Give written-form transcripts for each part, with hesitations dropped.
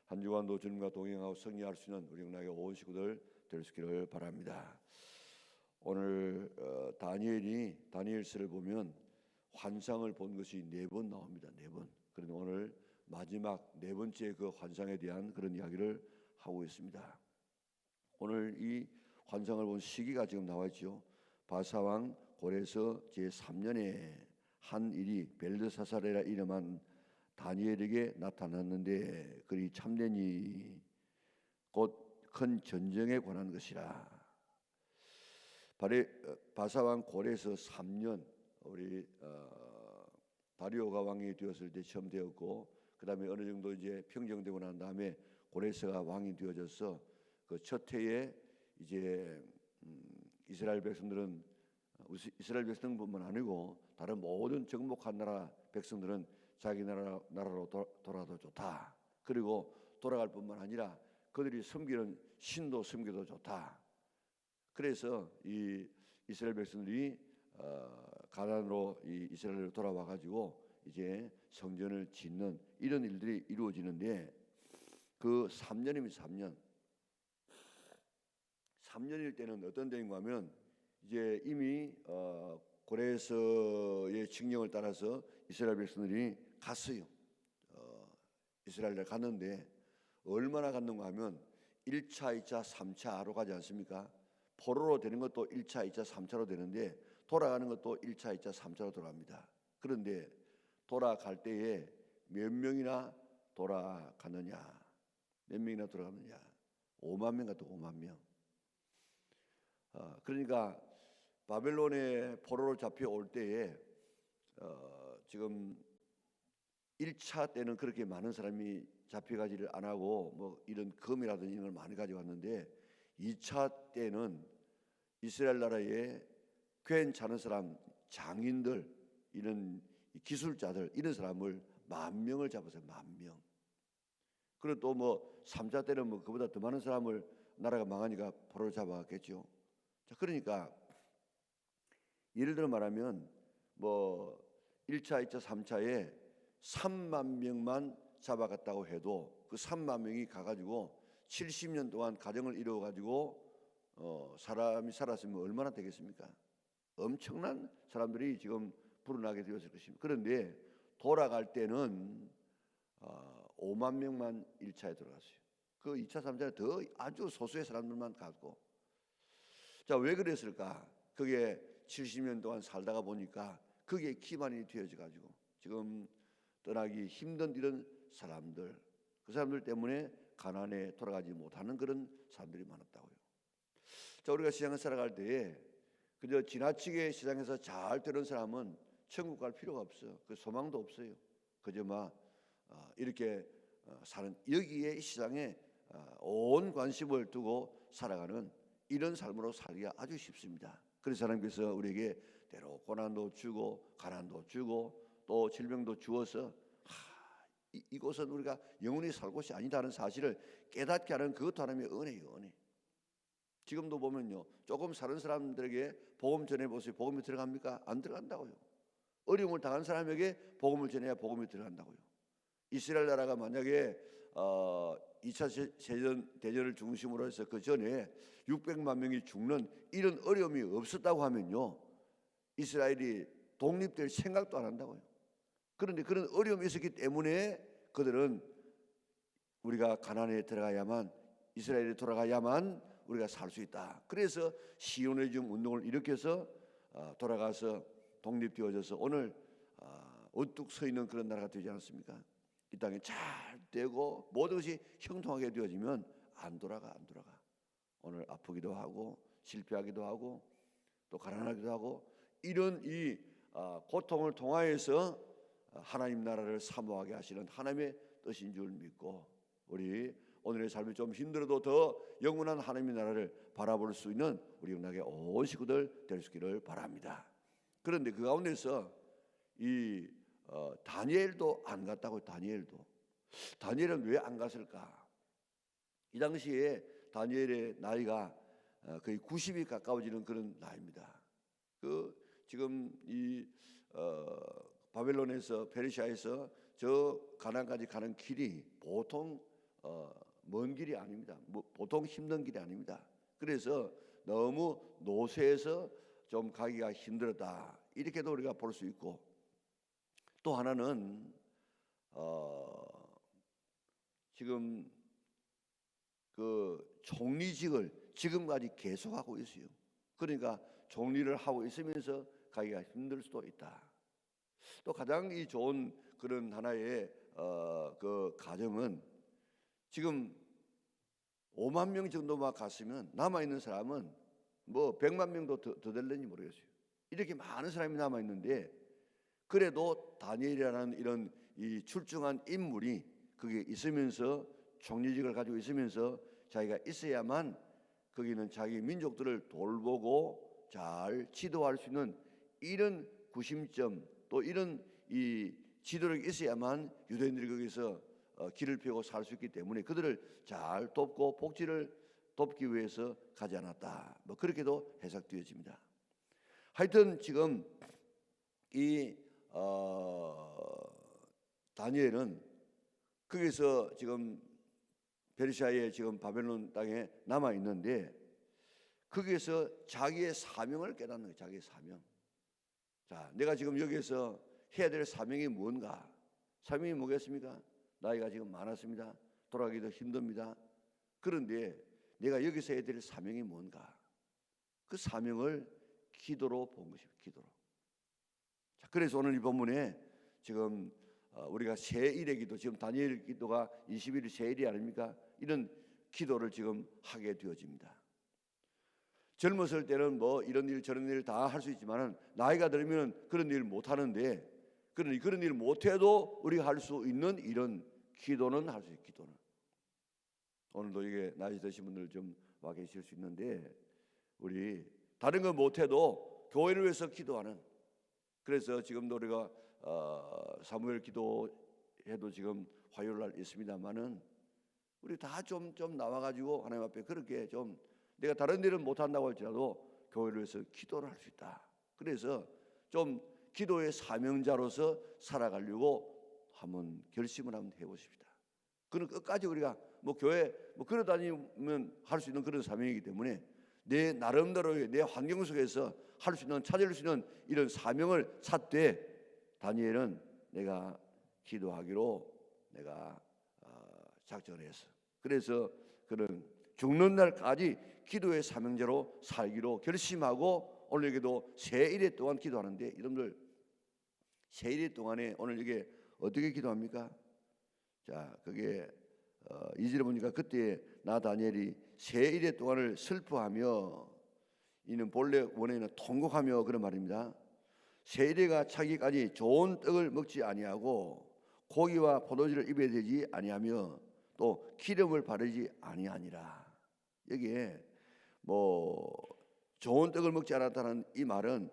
한 주간도 주님과 동행하고 승리할 수 있는 우리 영락의 온 식구들 될 수 있기를 바랍니다. 오늘 다니엘서를 보면 환상을 본 것이 4번 나옵니다. 4번. 그런데 오늘 마지막 4번째 그 환상에 대한 그런 이야기를 하고 있습니다. 오늘 이 환상을 본 시기가 지금 나와 있죠. 바사왕 고레서 제3년에 한 일이 벨드사살이라 이름한 다니엘에게 나타났는데 그리 참되니 곧 큰 전쟁에 관한 것이라. 바사왕 고레서 3년 우리 다리오가 왕이 되었을 때 처음 되었고, 그 다음에 어느 정도 이제 평정되고 난 다음에 고레서가 왕이 되어져서 그 첫 해에 이제 이스라엘 백성들뿐만 아니고 다른 모든 정복한 나라 백성들은 자기 나라로 돌아도 좋다. 그리고 돌아갈 뿐만 아니라 그들이 섬기는 신도 섬겨도 좋다. 그래서 이 이스라엘 백성들이 가나안으로 이 이스라엘로 돌아와 가지고 이제 성전을 짓는 이런 일들이 이루어지는데, 그 3년입니다. 3년일 때는 어떤 때인가 하면 이제 이미 고레서의 칙령을 따라서 이스라엘 백성들이 갔어요. 이스라엘에 갔는데 얼마나 갔는가 하면 1차, 2차, 3차로 가지 않습니까? 포로로 되는 것도 1차, 2차, 3차로 되는데 돌아가는 것도 1차, 2차, 3차로 돌아갑니다. 그런데 돌아갈 때에 몇 명이나 돌아가느냐? 몇 명이나 돌아가느냐? 5만 명 같아, 5만 명. 그러니까 바벨론에 포로로 잡혀올 때에 지금 1차 때는 그렇게 많은 사람이 잡혀가지를 안 하고 뭐 이런 금이라든지 이런 걸 많이 가져갔는데 2차 때는 이스라엘 나라에 괜찮은 사람, 장인들, 이런 기술자들, 이런 사람을 10,000명을 잡았어요. 10,000명. 그리고 또 뭐 3차 때는 뭐 그보다 더 많은 사람을, 나라가 망하니까 포로로 잡아갔겠죠. 자, 그러니까 예를 들어 말하면 뭐 1차, 2차, 3차에 3만 명만 잡아갔다고 해도 그 3만 명이 가가지고 70년 동안 가정을 이루어가지고 사람이 살았으면 얼마나 되겠습니까? 엄청난 사람들이 지금 불어나게 되었을 것입니다. 그런데 돌아갈 때는 5만 명만 1차에 들어갔어요. 그 2차, 3차에 더 아주 소수의 사람들만 갔고. 자, 왜 그랬을까? 그게 70년 동안 살다가 보니까 그게 기반이 되어져 가지고 지금 떠나기 힘든 이런 사람들, 그 사람들 때문에 가나안에 돌아가지 못하는 그런 사람들이 많았다고요. 자, 우리가 시장을 살아갈 때에 그저 지나치게 시장에서 잘 되는 사람은 천국 갈 필요가 없어요. 그 소망도 없어요. 그저 이렇게 사는, 여기에 시장에 온 관심을 두고 살아가는 이런 삶으로 살기가 아주 쉽습니다. 그래서 하나님께서 우리에게 때로 고난도 주고 가난도 주고 또 질병도 주어서 이곳은 우리가 영원히 살 곳이 아니다는 사실을 깨닫게 하는 그것도 하나님의 은혜예요. 은혜. 지금도 보면요, 조금 사는 사람들에게 복음 전해보세요. 복음이 들어갑니까? 안 들어간다고요. 어려움을 당한 사람에게 복음을 전해야 복음이 들어간다고요. 이스라엘 나라가 만약에 2차 대전을 중심으로 해서 그 전에 600만 명이 죽는 이런 어려움이 없었다고 하면요, 이스라엘이 독립될 생각도 안 한다고요. 그런데 그런 어려움이 있었기 때문에 그들은 우리가 가나안에 들어가야만, 이스라엘에 돌아가야만 우리가 살 수 있다. 그래서 시온의 중 운동을 일으켜서 돌아가서 독립되어져서 오늘 우뚝 서 있는 그런 나라가 되지 않았습니까? 이 땅에 잘 되고 모든 것이 형통하게 되어지면 안 돌아가. 오늘 아프기도 하고 실패하기도 하고 또 가난하기도 하고 이런 이 고통을 통하여서 하나님 나라를 사모하게 하시는 하나님의 뜻인 줄 믿고, 우리 오늘의 삶이 좀 힘들어도 더 영원한 하나님의 나라를 바라볼 수 있는 우리 영락의 온 식구들 될 수 있기를 바랍니다. 그런데 그 가운데서 이 다니엘도 안 갔다고요. 다니엘은 왜 안 갔을까? 이 당시에 다니엘의 나이가 거의 90이 가까워지는 그런 나이입니다. 지금 이 바벨론에서 페르시아에서 저 가나안까지 가는 길이 보통 먼 길이 아닙니다. 보통 힘든 길이 아닙니다. 그래서 너무 노쇠해서 좀 가기가 힘들었다, 이렇게도 우리가 볼 수 있고, 또 하나는 지금 그 총리직을 지금까지 계속하고 있어요. 그러니까 총리를 하고 있으면서 가기가 힘들 수도 있다. 또 가장 이 좋은 그런 하나의 그 가정은 지금 5만 명 정도만 갔으면 남아 있는 사람은 뭐 100만 명도 더 될는지 모르겠어요. 이렇게 많은 사람이 남아 있는데, 그래도 다니엘이라는 이런 이 출중한 인물이 그게 있으면서, 총리직을 가지고 있으면서 자기가 있어야만 거기는 자기 민족들을 돌보고 잘 지도할 수 있는 이런 구심점, 또 이런 이 지도력이 있어야만 유대인들이 거기서 길을 펴고 살 수 있기 때문에 그들을 잘 돕고 복지를 돕기 위해서 가지 않았다, 뭐 그렇게도 해석되어집니다. 하여튼 지금 이 다니엘은 거기서 지금 페르시아의 지금 바벨론 땅에 남아 있는데, 거기에서 자기의 사명을 깨닫는 거예요. 자기의 사명. 자, 내가 지금 여기서 해야 될 사명이 뭔가? 사명이 뭐겠습니까? 나이가 지금 많았습니다. 돌아가기도 힘듭니다. 그런데 내가 여기서 해야 될 사명이 뭔가? 그 사명을 기도로 본 것입니다. 기도로. 자, 그래서 오늘 이 본문에 지금 우리가 세일의 기도, 지금 다니엘 기도가 20일이 세일이 아닙니까? 이런 기도를 지금 하게 되어집니다. 젊었을 때는 뭐 이런 일 저런 일 다 할 수 있지만은 나이가 들면 그런 일 못 하는데, 그런 일 못 해도 우리가 할 수 있는 이런 기도는 할 수 있어요. 기도는. 오늘도 이게 나이 드신 분들 좀 와 계실 수 있는데, 우리 다른 건 못 해도 교회를 위해서 기도하는, 그래서 지금도 우리가 사무엘 기도해도 지금 화요일 날 있습니다만은 우리 다 좀 나와가지고 하나님 앞에 그렇게 좀, 내가 다른 일은 못 한다고 할지라도 교회를 위해서 기도를 할 수 있다. 그래서 좀 기도의 사명자로서 살아가려고 한번 결심을 한번 해보십시다. 그는 끝까지 우리가 뭐 교회 뭐 걸어 다니면 할 수 있는 그런 사명이기 때문에 내 나름대로의 내 환경 속에서 할 수 있는, 찾을 수 있는 이런 사명을 찾되, 다니엘은 내가 기도하기로 내가 작정을 했어. 그래서 그는 죽는 날까지 기도의 사명자로 살기로 결심하고 오늘 여기도 세일의 동안 기도하는데, 여러분들 세일의 동안에 오늘 이게 어떻게 기도합니까? 자, 그게 2절에 보니까 그때 나 다니엘이 세일의 동안을 슬퍼하며, 이는 본래 원어에는 통곡하며 그런 말입니다. 세일에가 차기까지 좋은 떡을 먹지 아니하고 고기와 포도주를 입에 대지 아니하며 또 기름을 바르지 아니하니라. 여기에 뭐 좋은 떡을 먹지 않았다는 이 말은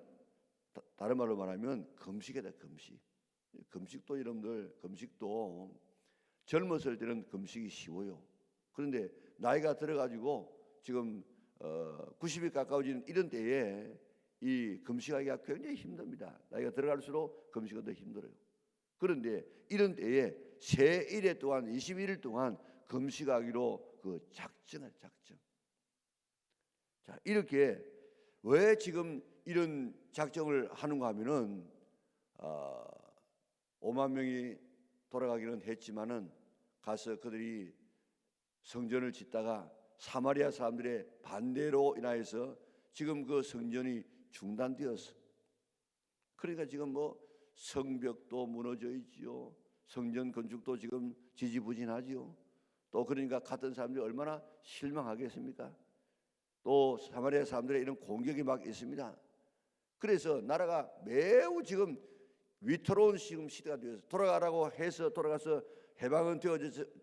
다른 말로 말하면 금식이다. 금식도 여러분들, 금식도 젊었을 때는 금식이 쉬워요. 그런데 나이가 들어가지고 지금 90이 가까워지는 이런 때에 이 금식하기가 굉장히 힘듭니다. 나이가 들어갈수록 금식은 더 힘들어요. 그런데 이런 때에 세일에 동안 21일 동안 금식하기로 그 작정. 자, 이렇게 왜 지금 이런 작정을 하는가 하면은 5만 명이 돌아가기는 했지만은 가서 그들이 성전을 짓다가 사마리아 사람들의 반대로 인하여서 지금 그 성전이 중단되었어. 그러니까 지금 뭐 성벽도 무너져 있지요. 성전 건축도 지금 지지부진하지요. 또 그러니까 갔던 사람들이 얼마나 실망하겠습니까? 또 사마리아 사람들의 이런 공격이 막 있습니다. 그래서 나라가 매우 지금 위태로운 지금 시대가 되어서 돌아가라고 해서 돌아가서 해방은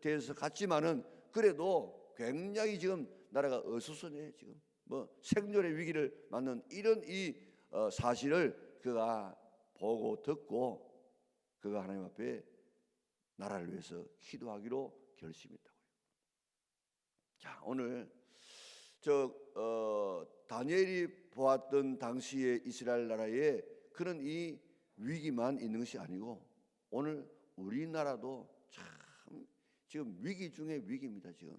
되어서 갔지만은 그래도 굉장히 지금 나라가 어수선해. 지금 뭐 생존의 위기를 맞는 이런 이 사실을 그가 보고 듣고 그가 하나님 앞에 나라를 위해서 기도하기로 결심했다고요. 자, 오늘 다니엘이 보았던 당시의 이스라엘 나라에 그런 이 위기만 있는 것이 아니고 오늘 우리나라도 참 지금 위기 중에 위기입니다. 지금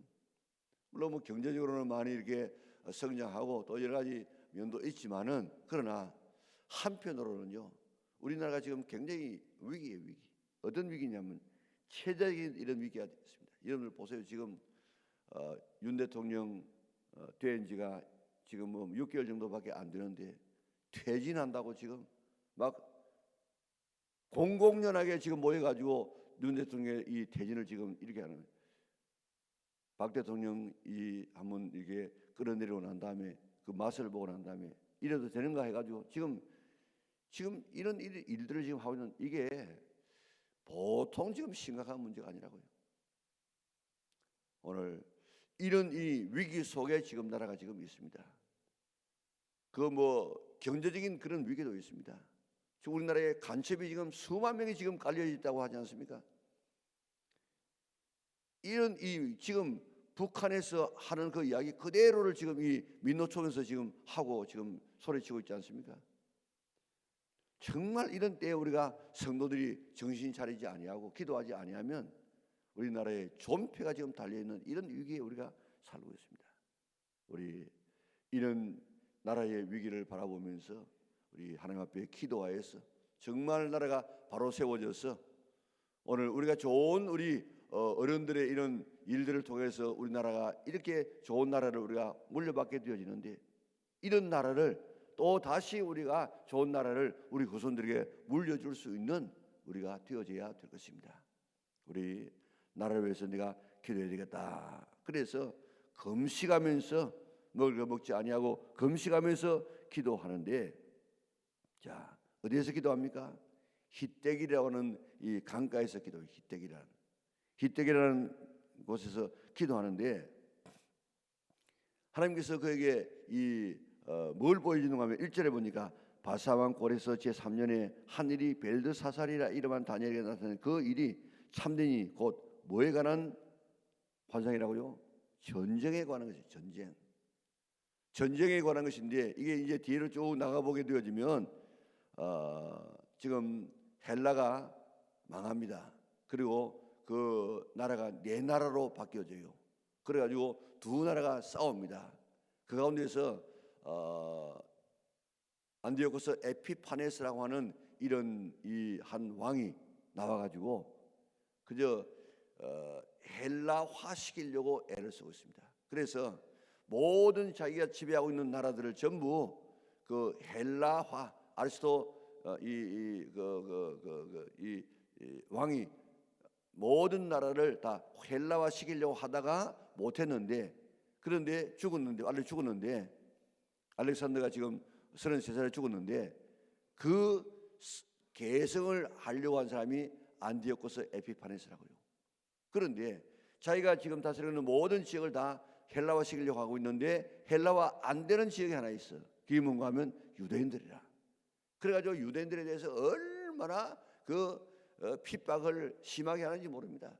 물론 뭐 경제적으로는 많이 이렇게 성장하고 또 여러 가지 면도 있지만은, 그러나 한편으로는요, 우리나라가 지금 굉장히 위기예요. 위기. 어떤 위기냐면 체제적인 이런 위기가 있습니다. 여러분들 보세요. 지금 윤 대통령 된 지가 지금 뭐 6개월 정도밖에 안 되는데 퇴진한다고 지금 막 공공연하게 지금 모여가지고 윤 대통령의 이 퇴진을 지금 이렇게 하는 거예요. 박 대통령이 한번 이렇게 끌어내리고 난 다음에 그 맛을 보고 난 다음에 이래도 되는가 해가지고 지금 이런 일들을 지금 하고 있는, 이게 보통 지금 심각한 문제가 아니라고요. 오늘 이런 이 위기 속에 지금 나라가 지금 있습니다. 그 뭐 경제적인 그런 위기도 있습니다. 지금 우리나라에 간첩이 지금 수만 명이 지금 깔려 있다고 하지 않습니까? 이런 이 지금 북한에서 하는 그 이야기 그대로를 지금 이 민노총에서 지금 하고 지금 소리치고 있지 않습니까? 정말 이런 때에 우리가 성도들이 정신 차리지 아니하고 기도하지 아니하면 우리나라의 존폐가 지금 달려 있는 이런 위기에 우리가 살고 있습니다. 우리 이런 나라의 위기를 바라보면서 우리 하나님 앞에 기도하여서 정말 나라가 바로 세워져서 오늘 우리가 좋은 우리 어른들의 이런 일들을 통해서 우리나라가 이렇게 좋은 나라를 우리가 물려받게 되어지는데, 이런 나라를 또 다시 우리가 좋은 나라를 우리 후손들에게 물려줄 수 있는 우리가 되어져야 될 것입니다. 우리 나라를 위해서 내가 기도해야 되겠다. 그래서 금식하면서 먹을 거 먹지 아니하고 금식하면서 기도하는데, 자, 어디에서 기도합니까? 히뗡이라고 하는 이 강가에서 기도해요. 히뗡이라는 곳에서 기도하는데, 하나님께서 그에게 뭘 보여주는가 하면 1절에 보니까 바사왕 꼴에서 제3년에 한 일이 벨드사살이라 이름한 다니엘에게 나타난 그 일이 참되니 곧 뭐에 관한 환상이라고요? 전쟁에 관한 것이 전쟁에 관한 것인데, 이게 이제 뒤로 쭉 나가보게 되어지면 지금 헬라가 망합니다. 그리고 그 나라가 네 나라로 바뀌어져요. 그래가지고 두 나라가 싸웁니다. 그 가운데서 안디오코스 에피파네스라고 하는 이런 이 한 왕이 나와가지고 그저 헬라화 시키려고 애를 쓰고 있습니다. 그래서 모든 자기가 지배하고 있는 나라들을 전부 그 헬라화, 아리스토 이 왕이 모든 나라를 다 헬라화 시키려고 하다가 못했는데, 그런데 죽었는데 알렉산더가 지금 33살에 죽었는데 그 계승을 하려고 한 사람이 안디오코스 에피파네스라고요. 그런데 자기가 지금 다스리는 모든 지역을 다 헬라화 시키려고 하고 있는데 헬라화 안 되는 지역이 하나 있어. 그게 뭔가 하면 유대인들이라. 그래가지고 유대인들에 대해서 얼마나 그 핍박을 심하게 하는지 모릅니다.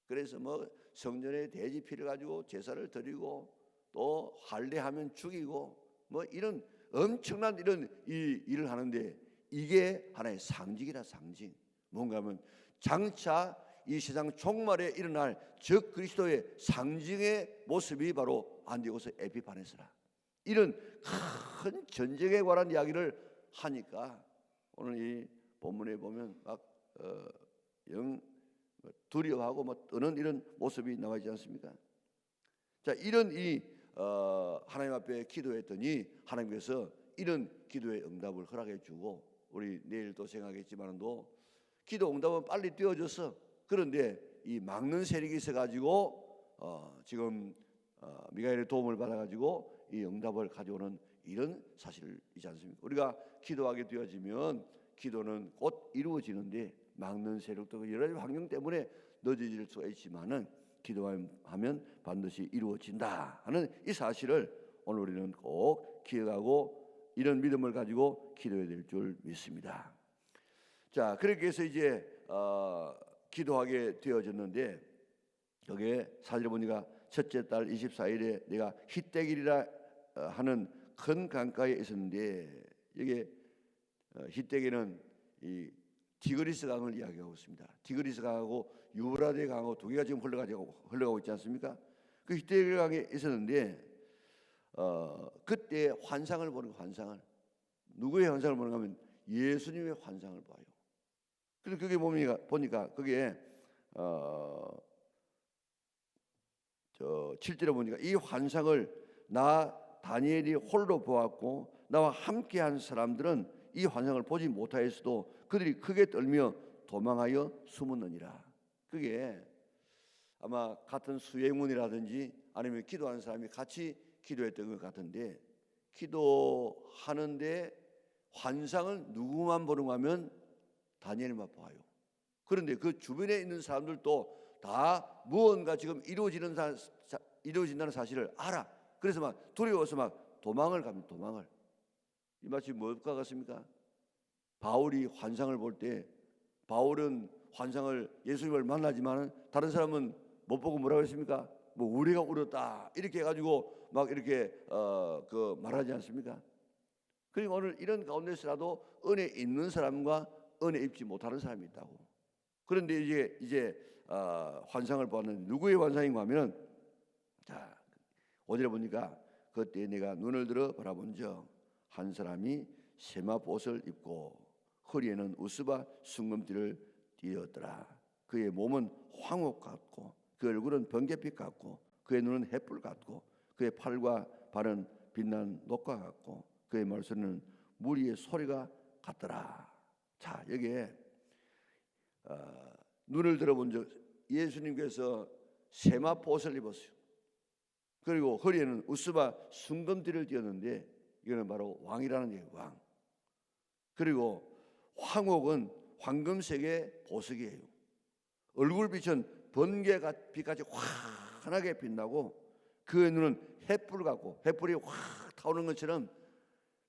그래서 뭐 성전에 돼지피를 가지고 제사를 드리고 또 할례하면 죽이고 뭐 이런 엄청난 이런 이 일을 하는데, 이게 하나의 상징이라 상징. 뭔가 하면 장차 이 세상 종말에 일어날 적 그리스도의 상징의 모습이 바로 안디오코스 에피파네스라. 이런 큰 전쟁에 관한 이야기를 하니까 오늘 이 본문에 보면 막 영 두려워하고 뭐 떠는 이런 모습이 나와 있지 않습니까? 자, 이런 하나님 앞에 기도했더니 하나님께서 이런 기도의 응답을 허락해 주고, 우리 내일 또 생각했지만도 기도 응답은 빨리 되어져서, 그런데 이 막는 세력이 있어 가지고 지금 미가엘의 도움을 받아 가지고 이 응답을 가져오는 이런 사실이지 않습니까? 우리가 기도하게 되어지면 기도는 곧 이루어지는데 막는 세력도 여러 가지 환경 때문에 늦어질 수가 있지만은 기도하면 반드시 이루어진다 하는 이 사실을 오늘 우리는 꼭 기억하고 이런 믿음을 가지고 기도해야 될 줄 믿습니다. 자, 그렇게 해서 이제 기도하게 되어졌는데, 여기에 사절 보니까 첫째 달 24일에 내가 히뗡이라 하는 큰 강가에 있었는데, 여기 히뗡에는 이 티그리스 강을 이야기하고 있습니다. 티그리스 강하고 유브라데 강하고 두 개가 지금 흘러가고 있지 않습니까? 그 히데길 강에 있었는데 그때 환상을 보는 거예요. 환상을. 누구의 환상을 보는가 하면 예수님의 환상을 봐요. 그래서 그게 보니까 그게 7절에 보니까 이 환상을 나 다니엘이 홀로 보았고 나와 함께한 사람들은 이 환상을 보지 못하였어도 그들이 크게 떨며 도망하여 숨었느니라. 그게 아마 같은 수행문이라든지 아니면 기도하는 사람이 같이 기도했던 것 같은데, 기도하는데 환상을 누구만 보는가 하면 다니엘만 봐요. 그런데 그 주변에 있는 사람들도 다 무언가 지금 이루어진다는 사실을 알아. 그래서 막 두려워서 막 도망을 갑니다. 도망을. 이 마치 뭘까 같습니까? 바울이 환상을 볼 때, 바울은 환상을 예수님을 만나지만 다른 사람은 못 보고 뭐라고 했습니까? 뭐 우리가 울었다 이렇게 해가지고 막 이렇게 말하지 않습니까? 그리고 오늘 이런 가운데서라도 은혜 있는 사람과 은혜 입지 못하는 사람이 있다고. 그런데 이제 환상을 보았는데 누구의 환상인가 하면, 자 5절에 보니까 그때 내가 눈을 들어 바라본즉 한 사람이 세마포 옷을 입고 허리에는 우스바 순금띠를 띠었더라. 그의 몸은 황옥 같고 그 얼굴은 번개빛 같고 그의 눈은 햇불 같고 그의 팔과 발은 빛난 녹과 같고 그의 말소리는 무리의 소리가 같더라. 자, 여기에 눈을 들어본 적 예수님께서 세마포 옷을 입었어요. 그리고 허리에는 우스바 순금띠를 띠었는데 이거는 바로 왕이라는 얘기예요. 왕. 그리고 황옥은 황금색의 보석이에요. 얼굴빛은 번개빛같이 환하게 빛나고 그의 눈은 햇불 같고 햇불이 확 타오르는 것처럼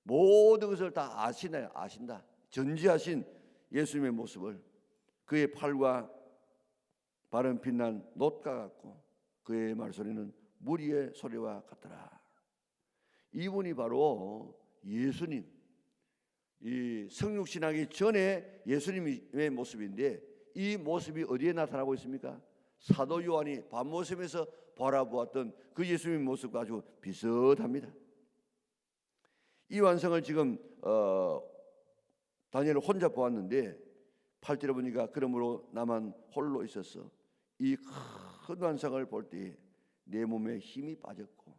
모든 것을 다 아신다. 전지하신 예수님의 모습을, 그의 팔과 발은 빛난 놋과 같고 그의 말소리는 무리의 소리와 같더라. 이분이 바로 예수님, 이 성육신하기 전에 예수님의 모습인데 이 모습이 어디에 나타나고 있습니까? 사도 요한이 밤모섬에서 바라보았던 그 예수님의 모습과 아주 비슷합니다. 이 완성을 지금 다니엘은 혼자 보았는데 8절에 보니까 그러므로 나만 홀로 있었어. 이 큰 완성을 볼 때 내 몸에 힘이 빠졌고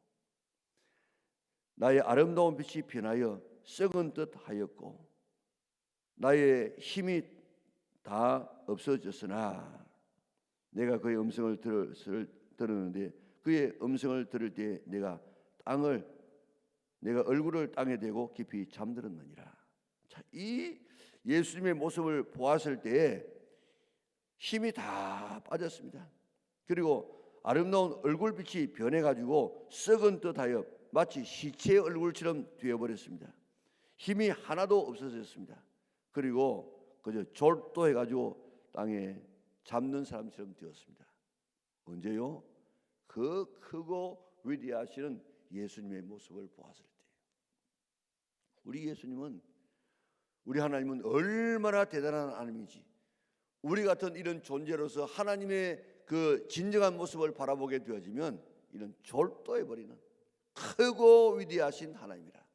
나의 아름다운 빛이 변하여 썩은 듯 하였고 나의 힘이 다 없어졌으나 내가 그의 음성을 들었는데 그의 음성을 들을 때 내가 얼굴을 땅에 대고 깊이 잠들었느니라. 자, 이 예수님의 모습을 보았을 때 힘이 다 빠졌습니다. 그리고 아름다운 얼굴빛이 변해가지고 썩은 듯하여 마치 시체의 얼굴처럼 되어버렸습니다. 힘이 하나도 없어졌습니다. 그리고 그저 졸도해가지고 땅에 잡는 사람처럼 되었습니다. 언제요? 그 크고 위대하시는 예수님의 모습을 보았을 때. 우리 예수님은, 우리 하나님은 얼마나 대단한 하나님인지, 우리 같은 이런 존재로서 하나님의 그 진정한 모습을 바라보게 되어지면 이런 졸도해버리는 크고 위대하신 하나님이라.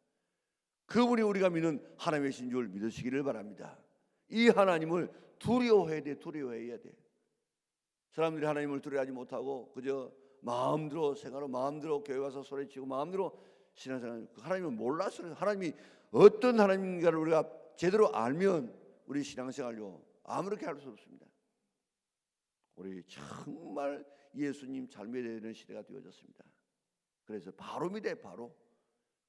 그분이 우리가 믿는 하나님이신 줄 믿으시기를 바랍니다. 이 하나님을 두려워해야 돼. 사람들이 하나님을 두려워하지 못하고 그저 마음대로 생각하고 마음대로 교회 와서 소리치고 마음대로 신앙생활, 하나님을 몰라서, 하나님이 어떤 하나님인가를 우리가 제대로 알면 우리 신앙생활요 아무렇게 할 수 없습니다. 우리 정말 예수님 잘 믿어야 되는 시대가 되어졌습니다. 그래서 바로 믿어, 바로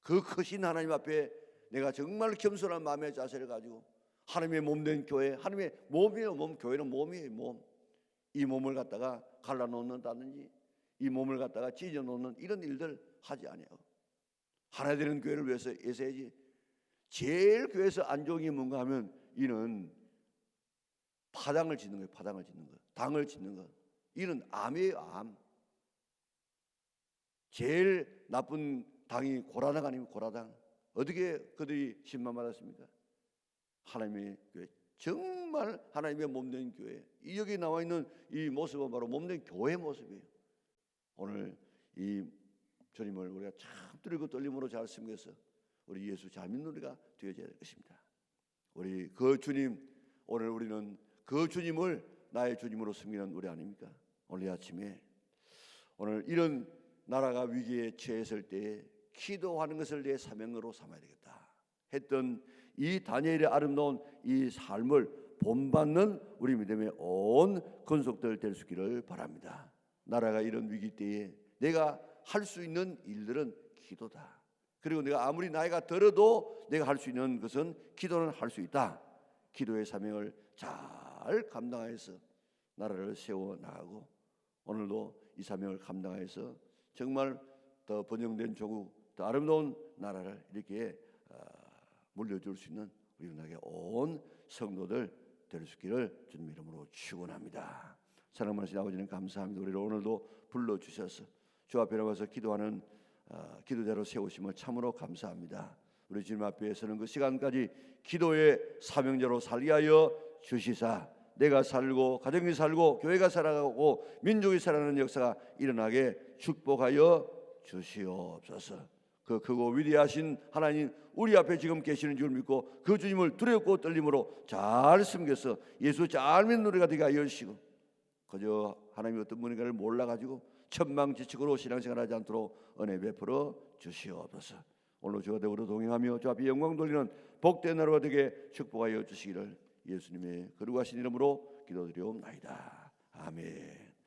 그 크신 하나님 앞에 내가 정말 겸손한 마음의 자세를 가지고 하나님의 몸된 교회, 하나님의 몸이에요. 교회는 몸이에요. 몸. 이 몸을 갖다가 갈라놓는다든지 이 몸을 갖다가 찢어놓는 이런 일들 하지 아니에요. 하나 되는 교회를 위해서 애써야지. 제일 교회에서 안 좋은 게 뭔가 하면 이는 파당을 짓는 거예요. 파당을 짓는 거, 당을 짓는 거. 이는 암이에요. 암. 제일 나쁜 당이 고라당 아니면 고라당. 어떻게 그들이 신만 받았습니까? 하나님의 교회 정말 하나님의 몸된 교회, 이 여기 나와 있는 이 모습은 바로 몸된 교회 모습이에요. 오늘 이 주님을 우리가 참 두리고 떨림으로 잘 섬겨서 우리 예수 잘 믿는 우리가 되어져야 될 것입니다. 우리 그 주님, 오늘 우리는 그 주님을 나의 주님으로 섬기는 우리 아닙니까? 오늘 아침에 오늘 이런 나라가 위기에 처했을 때에 기도하는 것을 내 사명으로 삼아야 되겠다 했던 이 다니엘의 아름다운 이 삶을 본받는 우리 믿음의 온 권속들 될 수 있기를 바랍니다. 나라가 이런 위기 때에 내가 할 수 있는 일들은 기도다. 그리고 내가 아무리 나이가 들어도 내가 할 수 있는 것은 기도는 할 수 있다. 기도의 사명을 잘 감당해서 나라를 세워 나가고 오늘도 이 사명을 감당해서 정말 더 번영된 조국, 더 아름다운 나라를 이렇게 물려줄 수 있는 우리 은하계 온 성도들 될 수 있기를 주님 이름으로 축원합니다. 사랑하신 아버지는 감사합니다. 우리를 오늘도 불러주셔서 주 앞에 나가서 기도하는 기도자로 세우심을 참으로 감사합니다. 우리 주님 앞에 서는 그 시간까지 기도의 사명자로 살게 하여 주시사 내가 살고 가정이 살고 교회가 살아가고 민족이 살아가는 역사가 일어나게 축복하여 주시옵소서. 그 크고 위대하신 하나님 우리 앞에 지금 계시는 줄 믿고 그 주님을 두렵고 떨림으로 잘 섬겨서 예수 잘 믿는 우리가 되게 하여 주시고 그저 하나님이 어떤 분인가를 몰라가지고 천망지축으로 신앙생활하지 않도록 은혜 베풀어 주시옵소서. 오늘 주가 되어로 동행하며 주 앞에 영광 돌리는 복된 하루가 되게 축복하여 주시기를 예수님의 거룩하신 이름으로 기도드리옵나이다. 아멘.